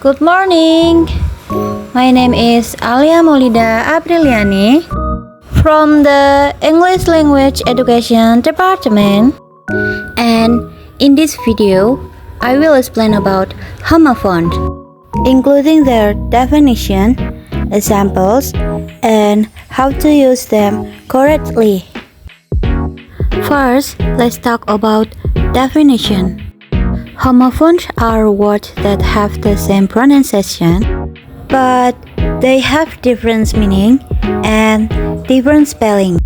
Good morning. My name is Alya Maulida Apriliani from the English Language Education Department, and in this video I will explain about homophones, including their definition, examples, and how to use them correctly. First, let's talk about definition. Homophones are words that have the same pronunciation, but they have different meaning and different spelling.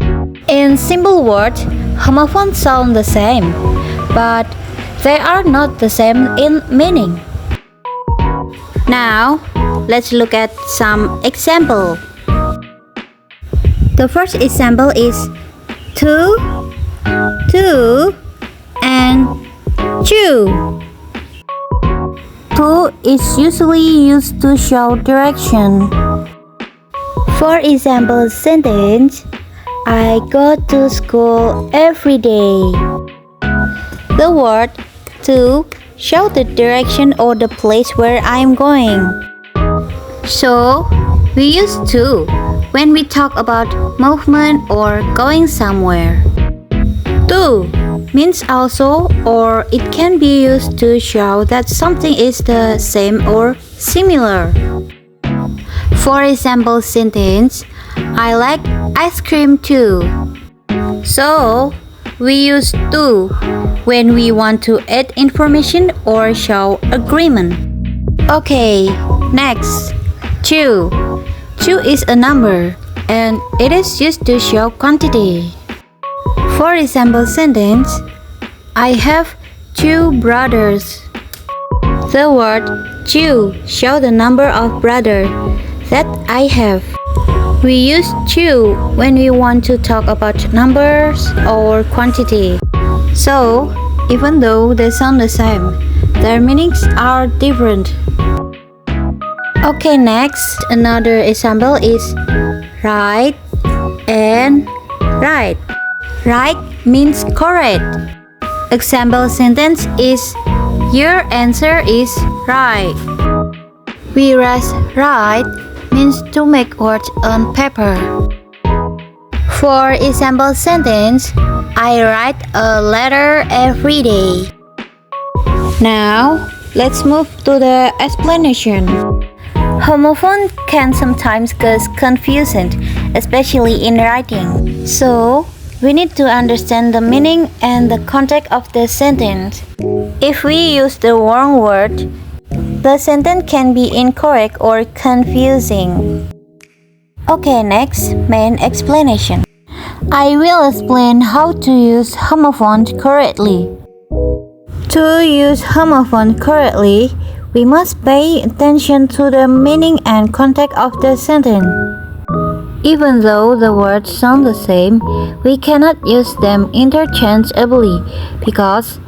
In simple words, homophones sound the same, but they are not the same in meaning. Now, let's look at some example. The first example is two, and two. Two is usually used to show direction. For example sentence, I go to school every day. The word to show the direction or the place where I'm going. So, we use to when we talk about movement or going somewhere. To means also, or it can be used to show that something is the same or similar. For example sentence, I like ice cream too. So, we use to when we want to add information or show agreement. Okay, next, two. Two is a number, and it is used to show quantity. For example sentence, I have two brothers. The word two shows the number of brothers that I have. We use two when we want to talk about numbers or quantity. So, even though they sound the same, their meanings are different. Okay, next, another example is right and right. Right means correct. Example sentence is your answer is right. Whereas right means to make words on paper. For example sentence, I write a letter every day. Now, let's move to the explanation. Homophone can sometimes cause confusion, especially in writing. So, we need to understand the meaning and the context of the sentence. If we use the wrong word, the sentence can be incorrect or confusing. Okay, next, main explanation. I will explain how to use homophones correctly. To use homophone correctly, we must pay attention to the meaning and context of the sentence. Even though the words sound the same, we cannot use them interchangeably because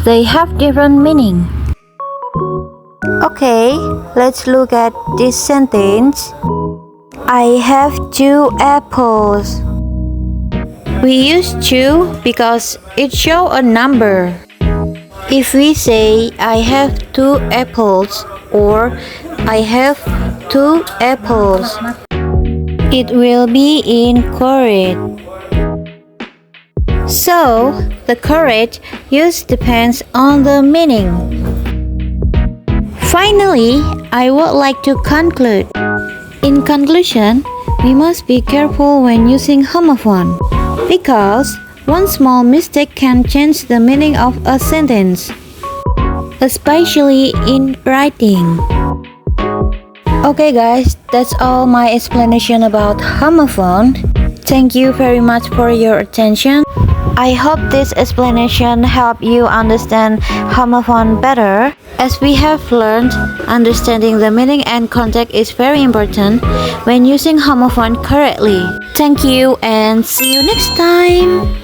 they have different meaning. Okay, let's look at this sentence. I have two apples. We use two because it shows a number. If we say I have two apples or I have two apples, it will be incorrect. So, the correct use depends on the meaning. Finally, I would like to conclude. In conclusion, we must be careful when using homophone because one small mistake can change the meaning of a sentence, especially in writing. Okay guys, that's all my explanation about homophone. Thank you very much for your attention. I hope this explanation helped you understand homophone better. As we have learned, understanding the meaning and context is very important when using homophone correctly. Thank you and see you next time.